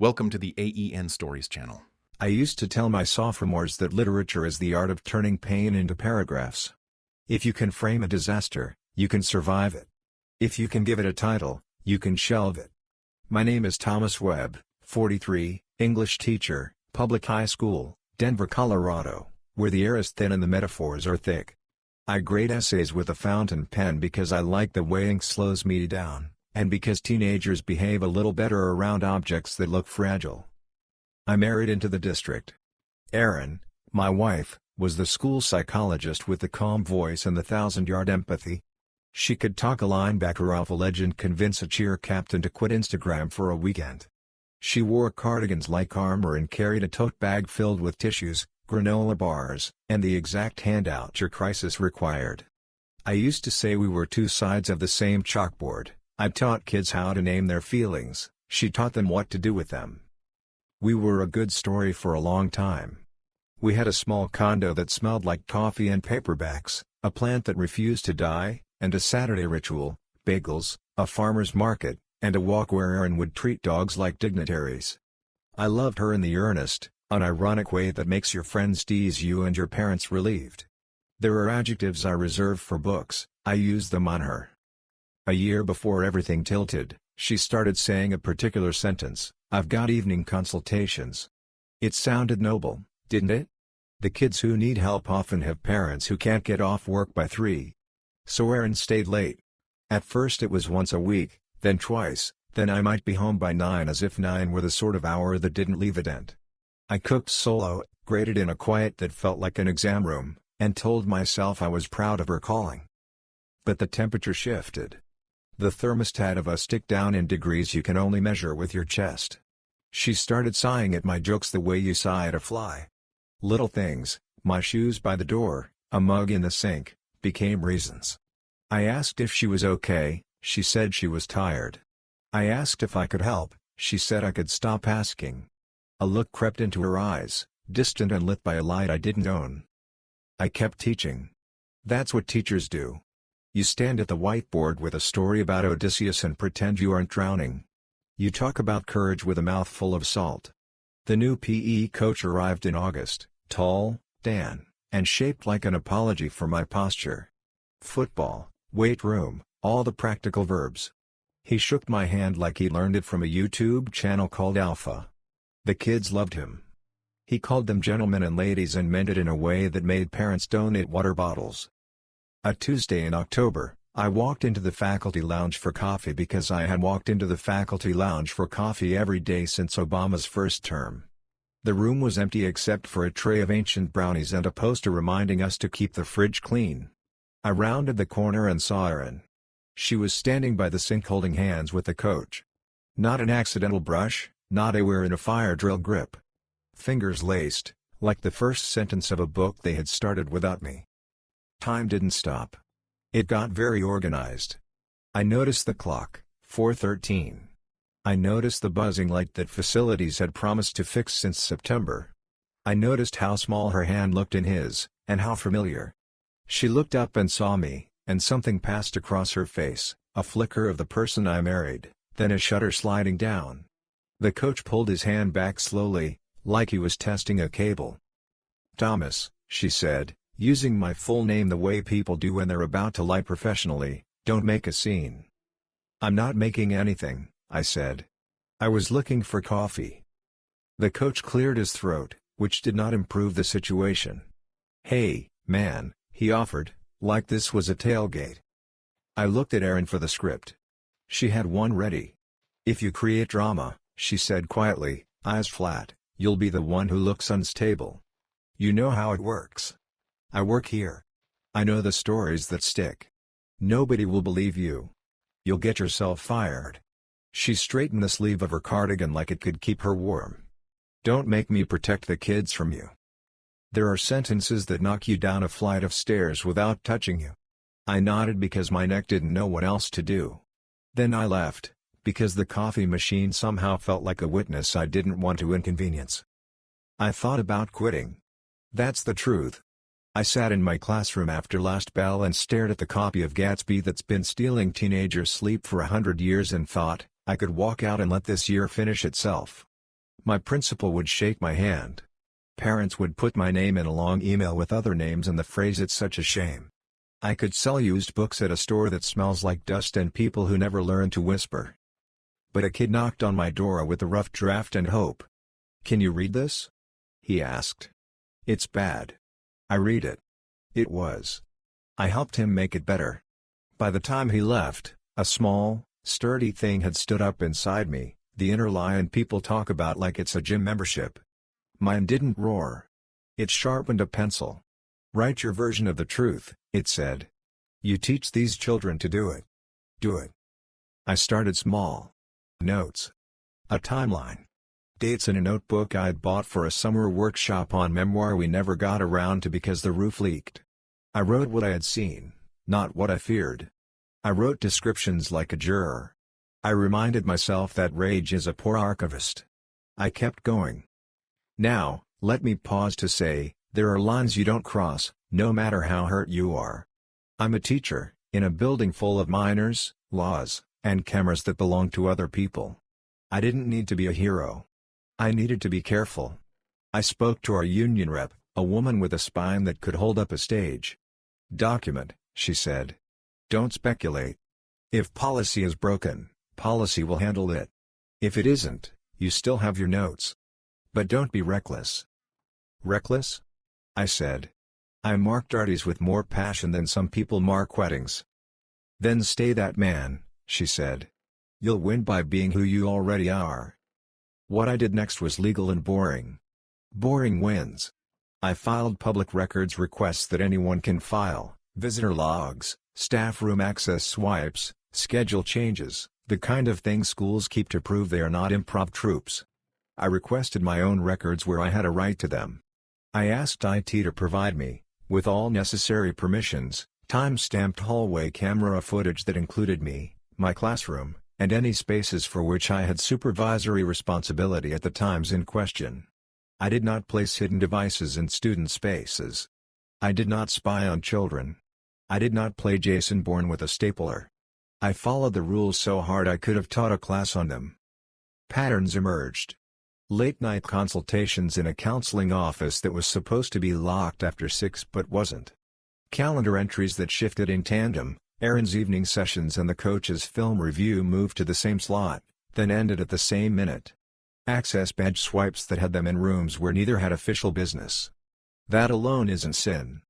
Welcome to the AEN Stories channel. I used to tell my sophomores that literature is the art of turning pain into paragraphs. If you can frame a disaster, you can survive it. If you can give it a title, you can shelve it. My name is Thomas Webb, 43, English teacher, public high school, Denver, Colorado, where the air is thin and the metaphors are thick. I grade essays with a fountain pen because I like the way ink slows me down, and because teenagers behave a little better around objects that look fragile. I married into the district. Erin, my wife, was the school psychologist with the calm voice and the 1,000-yard empathy. She could talk a linebacker off a ledge and convince a cheer captain to quit Instagram for a weekend. She wore cardigans like armor and carried a tote bag filled with tissues, granola bars, and the exact handout your crisis required. I used to say we were two sides of the same chalkboard. I taught kids how to name their feelings, she taught them what to do with them. We were a good story for a long time. We had a small condo that smelled like coffee and paperbacks, a plant that refused to die, and a Saturday ritual, bagels, a farmer's market, and a walk where Erin would treat dogs like dignitaries. I loved her in the earnest, unironic way that makes your friends tease you and your parents relieved. There are adjectives I reserve for books, I use them on her. A year before everything tilted, she started saying a particular sentence, "I've got evening consultations." It sounded noble, didn't it? The kids who need help often have parents who can't get off work by 3. So Erin stayed late. At first it was once a week, then twice, then I might be home by 9 as if 9 were the sort of hour that didn't leave a dent. I cooked solo, graded in a quiet that felt like an exam room, and told myself I was proud of her calling. But the temperature shifted. The thermostat of us ticked down in degrees you can only measure with your chest. She started sighing at my jokes the way you sigh at a fly. Little things, my shoes by the door, a mug in the sink, became reasons. I asked if she was okay, she said she was tired. I asked if I could help, she said I could stop asking. A look crept into her eyes, distant and lit by a light I didn't own. I kept teaching. That's what teachers do. You stand at the whiteboard with a story about Odysseus and pretend you aren't drowning. You talk about courage with a mouthful of salt. The new PE coach arrived in August, tall, tan, and shaped like an apology for my posture. Football, weight room, all the practical verbs. He shook my hand like he learned it from a YouTube channel called Alpha. The kids loved him. He called them gentlemen and ladies and meant it in a way that made parents donate water bottles. A Tuesday in October, I walked into the faculty lounge for coffee because I had walked into the faculty lounge for coffee every day since Obama's first term. The room was empty except for a tray of ancient brownies and a poster reminding us to keep the fridge clean. I rounded the corner and saw Erin. She was standing by the sink holding hands with the coach. Not an accidental brush, not a we're in a fire drill grip. Fingers laced, like the first sentence of a book they had started without me. Time didn't stop. It got very organized. I noticed the clock, 4:13. I noticed the buzzing light that facilities had promised to fix since September. I noticed how small her hand looked in his, and how familiar. She looked up and saw me, and something passed across her face, a flicker of the person I married, then a shutter sliding down. The coach pulled his hand back slowly, like he was testing a cable. "Thomas," she said, using my full name the way people do when they're about to lie professionally, "don't make a scene." "I'm not making anything," I said. "I was looking for coffee." The coach cleared his throat, which did not improve the situation. "Hey, man," he offered, like this was a tailgate. I looked at Erin for the script. She had one ready. "If you create drama," she said quietly, eyes flat, "you'll be the one who looks unstable. You know how it works. I work here. I know the stories that stick. Nobody will believe you. You'll get yourself fired." She straightened the sleeve of her cardigan like it could keep her warm. "Don't make me protect the kids from you. There are sentences that knock you down a flight of stairs without touching you." I nodded because my neck didn't know what else to do. Then I left, because the coffee machine somehow felt like a witness I didn't want to inconvenience. I thought about quitting. That's the truth. I sat in my classroom after last bell and stared at the copy of Gatsby that's been stealing teenagers' sleep for 100 years and thought, I could walk out and let this year finish itself. My principal would shake my hand. Parents would put my name in a long email with other names and the phrase "it's such a shame." I could sell used books at a store that smells like dust and people who never learn to whisper. But a kid knocked on my door with a rough draft and hope. "Can you read this?" he asked. "It's bad." I read it. It was. I helped him make it better. By the time he left, a small, sturdy thing had stood up inside me, the inner lion people talk about like it's a gym membership. Mine didn't roar. It sharpened a pencil. "Write your version of the truth," it said. "You teach these children to do it. Do it." I started small. Notes. A timeline. Dates in a notebook I'd bought for a summer workshop on memoir we never got around to because the roof leaked. I wrote what I had seen, not what I feared. I wrote descriptions like a juror. I reminded myself that rage is a poor archivist. I kept going. Now, let me pause to say, there are lines you don't cross, no matter how hurt you are. I'm a teacher, in a building full of minors, laws, and cameras that belong to other people. I didn't need to be a hero. I needed to be careful. I spoke to our union rep, a woman with a spine that could hold up a stage. "Document," she said. "Don't speculate. If policy is broken, policy will handle it. If it isn't, you still have your notes. But don't be reckless." "Reckless?" I said. "I mark darties with more passion than some people mark weddings." "Then stay that man," she said. "You'll win by being who you already are." What I did next was legal and boring. Boring wins. I filed public records requests that anyone can file, visitor logs, staff room access swipes, schedule changes, the kind of thing schools keep to prove they are not improv troops. I requested my own records where I had a right to them. I asked IT to provide me, with all necessary permissions, time-stamped hallway camera footage that included me, my classroom, and any spaces for which I had supervisory responsibility at the times in question. I did not place hidden devices in student spaces. I did not spy on children. I did not play Jason Bourne with a stapler. I followed the rules so hard I could have taught a class on them. Patterns emerged. Late-night consultations in a counseling office that was supposed to be locked after 6 but wasn't. Calendar entries that shifted in tandem. Aaron's evening sessions and the coach's film review moved to the same slot, then ended at the same minute. Access badge swipes that had them in rooms where neither had official business. That alone isn't sin.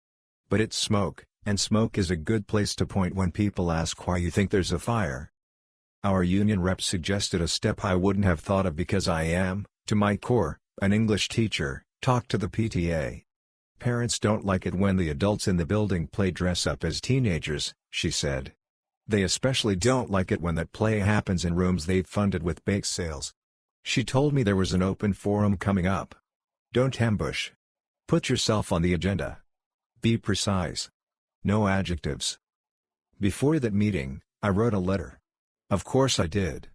But it's smoke, and smoke is a good place to point when people ask why you think there's a fire. Our union rep suggested a step I wouldn't have thought of because I am, to my core, an English teacher: talk to the PTA. "Parents don't like it when the adults in the building play dress-up as teenagers," she said. "They especially don't like it when that play happens in rooms they've funded with bake sales." She told me there was an open forum coming up. "Don't ambush. Put yourself on the agenda. Be precise. No adjectives." Before that meeting, I wrote a letter. Of course I did.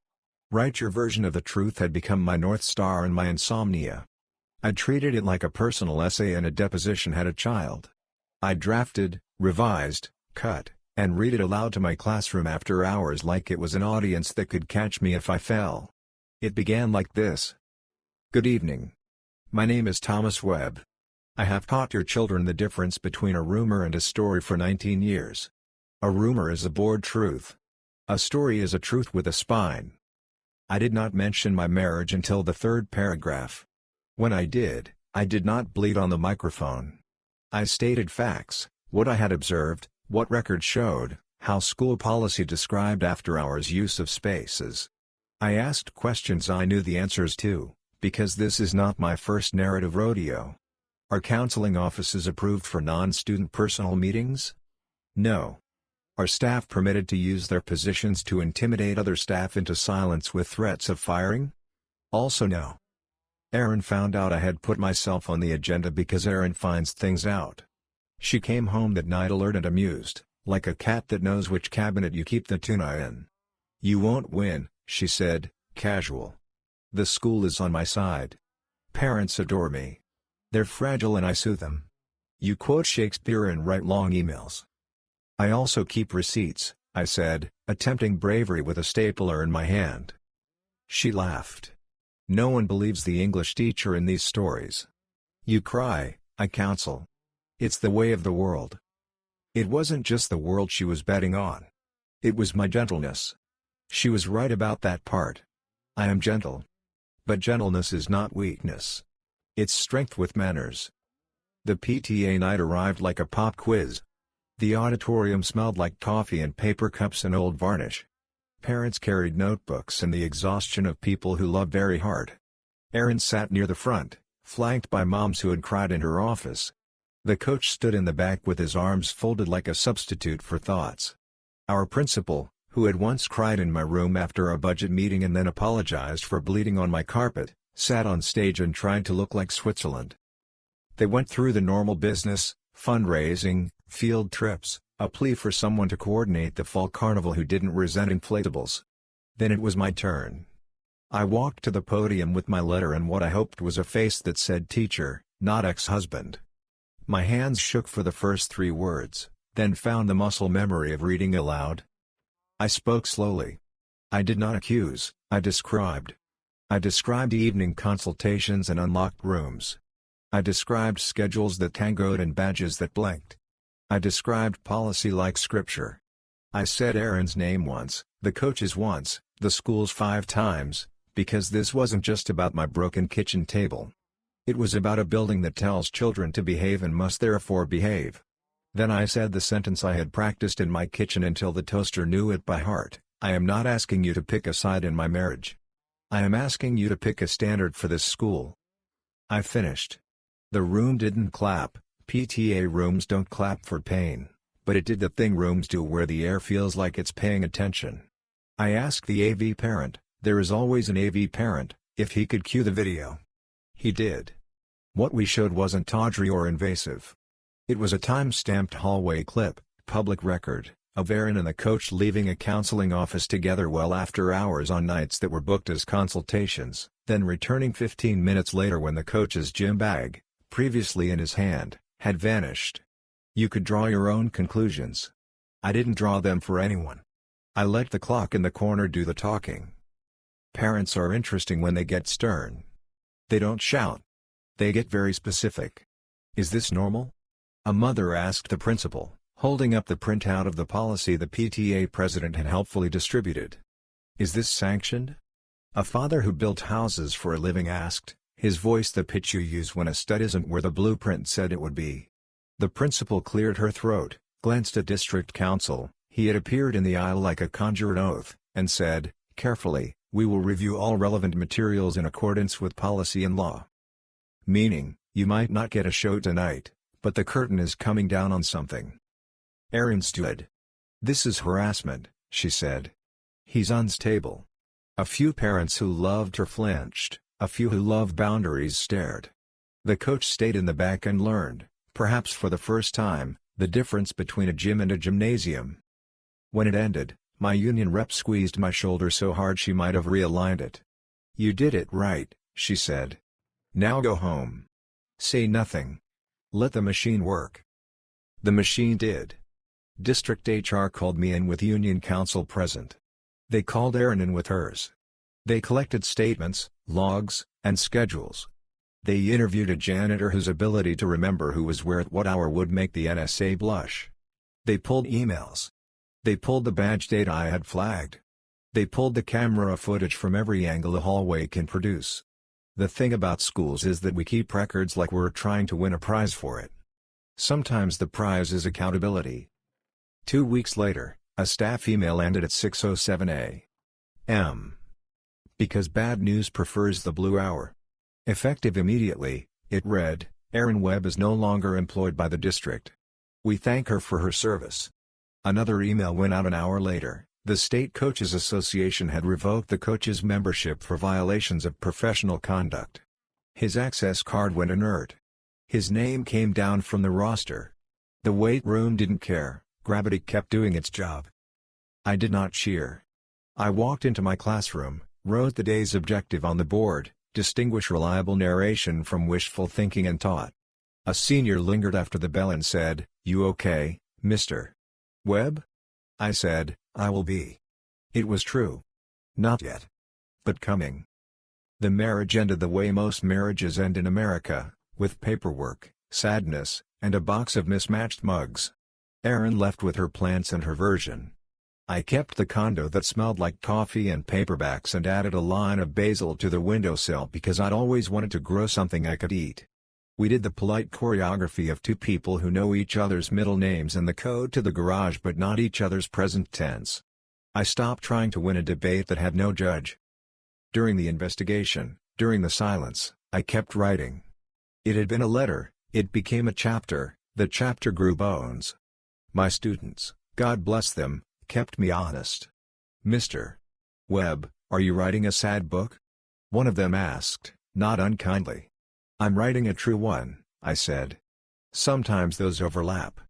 Write your version of the truth had become my North Star and my insomnia. I treated it like a personal essay and a deposition had a child. I drafted, revised, cut, and read it aloud to my classroom after hours like it was an audience that could catch me if I fell. It began like this. "Good evening. My name is Thomas Webb. I have taught your children the difference between a rumor and a story for 19 years. A rumor is a bored truth. A story is a truth with a spine." I did not mention my marriage until the third paragraph. When I did not bleed on the microphone. I stated facts, what I had observed, what records showed, how school policy described after-hours use of spaces. I asked questions I knew the answers to, because this is not my first narrative rodeo. Are counseling offices approved for non-student personal meetings? No. Are staff permitted to use their positions to intimidate other staff into silence with threats of firing? Also no. Erin found out I had put myself on the agenda because Erin finds things out. She came home that night alert and amused, like a cat that knows which cabinet you keep the tuna in. "You won't win," she said, casual. "The school is on my side. Parents adore me. They're fragile and I soothe them. You quote Shakespeare and write long emails." "I also keep receipts," I said, attempting bravery with a stapler in my hand. She laughed. No one believes the English teacher in these stories. You cry, I counsel. It's the way of the world. It wasn't just the world she was betting on. It was my gentleness. She was right about that part. I am gentle. But gentleness is not weakness. It's strength with manners. The PTA night arrived like a pop quiz. The auditorium smelled like coffee and paper cups and old varnish. Parents carried notebooks and the exhaustion of people who love very hard. Erin sat near the front, flanked by moms who had cried in her office. The coach stood in the back with his arms folded like a substitute for thoughts. Our principal, who had once cried in my room after a budget meeting and then apologized for bleeding on my carpet, sat on stage and tried to look like Switzerland. They went through the normal business, fundraising, field trips, a plea for someone to coordinate the fall carnival who didn't resent inflatables. Then it was my turn. I walked to the podium with my letter and what I hoped was a face that said teacher, not ex-husband. My hands shook for the first 3 words, then found the muscle memory of reading aloud. I spoke slowly. I did not accuse, I described. I described evening consultations and unlocked rooms. I described schedules that tangoed and badges that blinked. I described policy like scripture. I said Erin's name once, the coach's once, the school's 5 times, because this wasn't just about my broken kitchen table. It was about a building that tells children to behave and must therefore behave. Then I said the sentence I had practiced in my kitchen until the toaster knew it by heart, I am not asking you to pick a side in my marriage. I am asking you to pick a standard for this school. I finished. The room didn't clap. PTA rooms don't clap for pain, but it did the thing rooms do where the air feels like it's paying attention. I asked the AV parent, there is always an AV parent, if he could cue the video. He did. What we showed wasn't tawdry or invasive. It was a time-stamped hallway clip, public record, of Erin and the coach leaving a counseling office together well after hours on nights that were booked as consultations, then returning 15 minutes later when the coach's gym bag, previously in his hand, had vanished. You could draw your own conclusions. I didn't draw them for anyone. I let the clock in the corner do the talking. Parents are interesting when they get stern. They don't shout. They get very specific. Is this normal? A mother asked the principal, holding up the printout of the policy the PTA president had helpfully distributed. Is this sanctioned? A father who built houses for a living asked, his voice the pitch you use when a stud isn't where the blueprint said it would be. The principal cleared her throat, glanced at district council, he had appeared in the aisle like a conjured oath, and said, carefully, we will review all relevant materials in accordance with policy and law. Meaning, you might not get a show tonight, but the curtain is coming down on something. Erin stood. This is harassment, she said. He's unstable. A few parents who loved her flinched, a few who loved boundaries stared. The coach stayed in the back and learned, perhaps for the first time, the difference between a gym and a gymnasium. When it ended, my union rep squeezed my shoulder so hard she might have realigned it. You did it right, she said. Now go home. Say nothing. Let the machine work. The machine did. District HR called me in with union council present. They called Erin in with hers. They collected statements, logs, and schedules. They interviewed a janitor whose ability to remember who was where at what hour would make the NSA blush. They pulled emails. They pulled the badge data I had flagged. They pulled the camera footage from every angle a hallway can produce. The thing about schools is that we keep records like we're trying to win a prize for it. Sometimes the prize is accountability. 2 weeks later, a staff email ended at 6:07 a.m. Because bad news prefers the blue hour. Effective immediately, it read, Erin Webb is no longer employed by the district. We thank her for her service. Another email went out an hour later. The State Coaches Association had revoked the coach's membership for violations of professional conduct. His access card went inert. His name came down from the roster. The weight room didn't care, gravity kept doing its job. I did not cheer. I walked into my classroom, wrote the day's objective on the board, distinguish reliable narration from wishful thinking and taught. A senior lingered after the bell and said, "You okay, Mr. Webb?" I said, "I will be." It was true. Not yet. But coming. The marriage ended the way most marriages end in America, with paperwork, sadness, and a box of mismatched mugs. Erin left with her plants and her version. I kept the condo that smelled like coffee and paperbacks and added a line of basil to the windowsill because I'd always wanted to grow something I could eat. We did the polite choreography of two people who know each other's middle names and the code to the garage but not each other's present tense. I stopped trying to win a debate that had no judge. During the investigation, during the silence, I kept writing. It had been a letter, it became a chapter, the chapter grew bones. My students, God bless them, kept me honest. Mr. Webb, are you writing a sad book? One of them asked, not unkindly. I'm writing a true one, I said. Sometimes those overlap.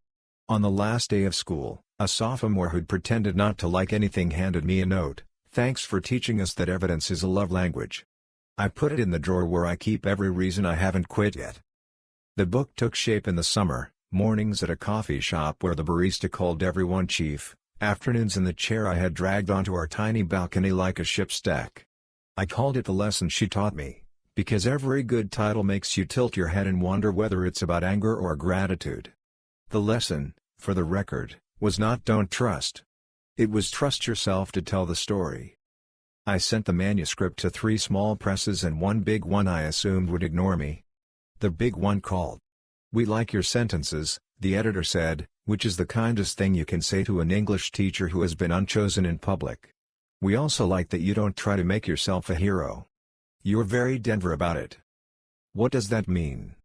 On the last day of school, a sophomore who'd pretended not to like anything handed me a note. Thanks for teaching us that evidence is a love language. I put it in the drawer where I keep every reason I haven't quit yet. The book took shape in the summer, mornings at a coffee shop where the barista called everyone chief, afternoons in the chair I had dragged onto our tiny balcony like a ship's deck. I called it the lesson she taught me, because every good title makes you tilt your head and wonder whether it's about anger or gratitude. The lesson, for the record, was not don't trust. It was trust yourself to tell the story. I sent the manuscript to 3 small presses and one big one I assumed would ignore me. The big one called. We like your sentences, the editor said, which is the kindest thing you can say to an English teacher who has been unchosen in public. We also like that you don't try to make yourself a hero. You're very Denver about it. What does that mean?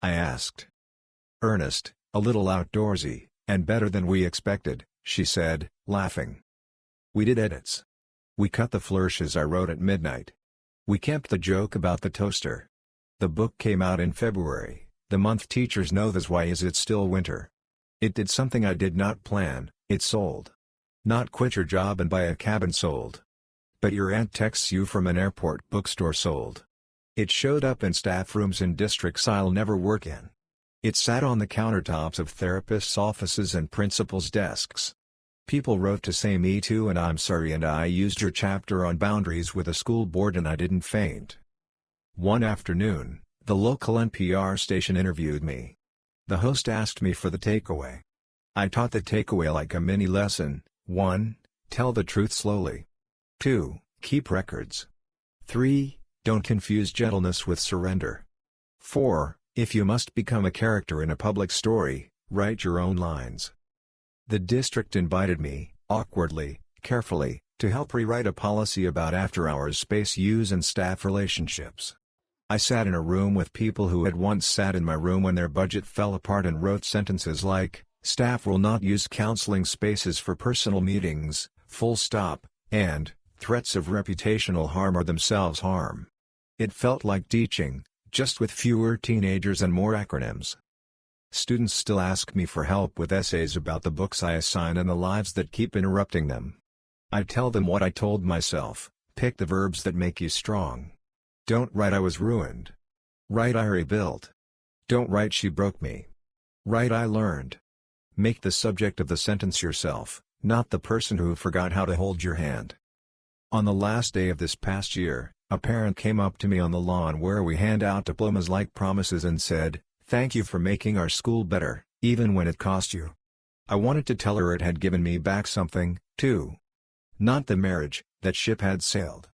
I asked. Earnest, a little outdoorsy, and better than we expected, she said, laughing. We did edits. We cut the flourishes I wrote at midnight. We kept the joke about the toaster. The book came out in February, the month teachers know this. Why is it still winter? It did something I did not plan, it sold. Not quit your job and buy a cabin sold. But your aunt texts you from an airport bookstore sold. It showed up in staff rooms in districts I'll never work in. It sat on the countertops of therapists' offices and principals' desks. People wrote to say me too and I'm sorry and I used your chapter on boundaries with a school board and I didn't faint. One afternoon, the local NPR station interviewed me. The host asked me for the takeaway. I taught the takeaway like a mini lesson. 1. Tell the truth slowly. 2. Keep records. 3. Don't confuse gentleness with surrender. 4. If you must become a character in a public story, write your own lines. The district invited me, awkwardly, carefully, to help rewrite a policy about after-hours space use and staff relationships. I sat in a room with people who had once sat in my room when their budget fell apart and wrote sentences like, staff will not use counseling spaces for personal meetings, full stop, and, threats of reputational harm or themselves harm. It felt like teaching, just with fewer teenagers and more acronyms. Students still ask me for help with essays about the books I assign and the lives that keep interrupting them. I tell them what I told myself, pick the verbs that make you strong. Don't write I was ruined. Write I rebuilt. Don't write she broke me. Write I learned. Make the subject of the sentence yourself, not the person who forgot how to hold your hand. On the last day of this past year, a parent came up to me on the lawn where we hand out diplomas like promises and said, "Thank you for making our school better, even when it cost you." I wanted to tell her it had given me back something, too. Not the marriage, that ship had sailed.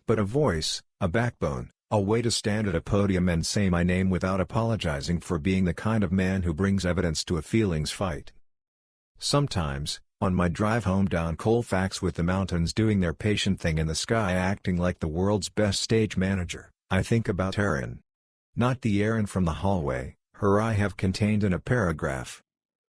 But a voice, a backbone, a way to stand at a podium and say my name without apologizing for being the kind of man who brings evidence to a feelings fight. Sometimes, on my drive home down Colfax with the mountains doing their patient thing in the sky acting like the world's best stage manager, I think about Erin. Not the Erin from the hallway, her I have contained in a paragraph.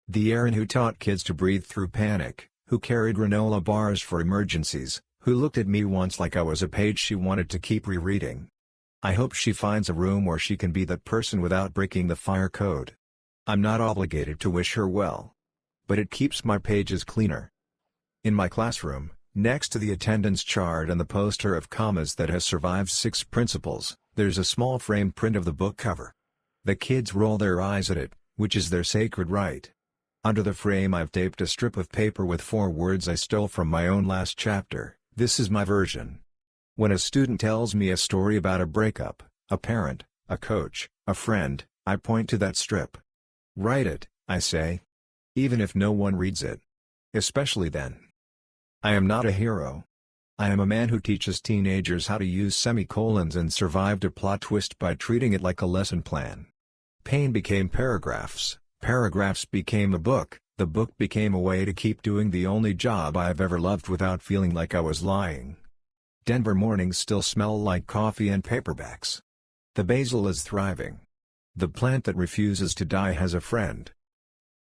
The Erin who taught kids to breathe through panic, who carried granola bars for emergencies, who looked at me once like I was a page she wanted to keep rereading. I hope she finds a room where she can be that person without breaking the fire code. I'm not obligated to wish her well. But it keeps my pages cleaner. In my classroom, next to the attendance chart and the poster of commas that has survived 6 principals, there's a small frame print of the book cover. The kids roll their eyes at it, which is their sacred right. Under the frame I've taped a strip of paper with 4 words I stole from my own last chapter. This is my version. When a student tells me a story about a breakup, a parent, a coach, a friend, I point to that strip. Write it, I say. Even if no one reads it. Especially then. I am not a hero. I am a man who teaches teenagers how to use semicolons and survived a plot twist by treating it like a lesson plan. Pain became paragraphs, paragraphs became a book, the book became a way to keep doing the only job I've ever loved without feeling like I was lying. Denver mornings still smell like coffee and paperbacks. The basil is thriving. The plant that refuses to die has a friend.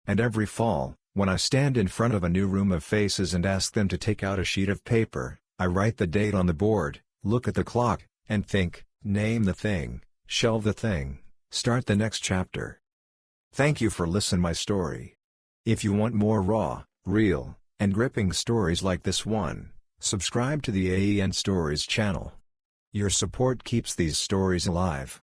And every fall, when I stand in front of a new room of faces and ask them to take out a sheet of paper, I write the date on the board, look at the clock, and think, name the thing, shelve the thing, start the next chapter. Thank you for listening my story. If you want more raw, real, and gripping stories like this one, subscribe to the AEN Stories channel. Your support keeps these stories alive.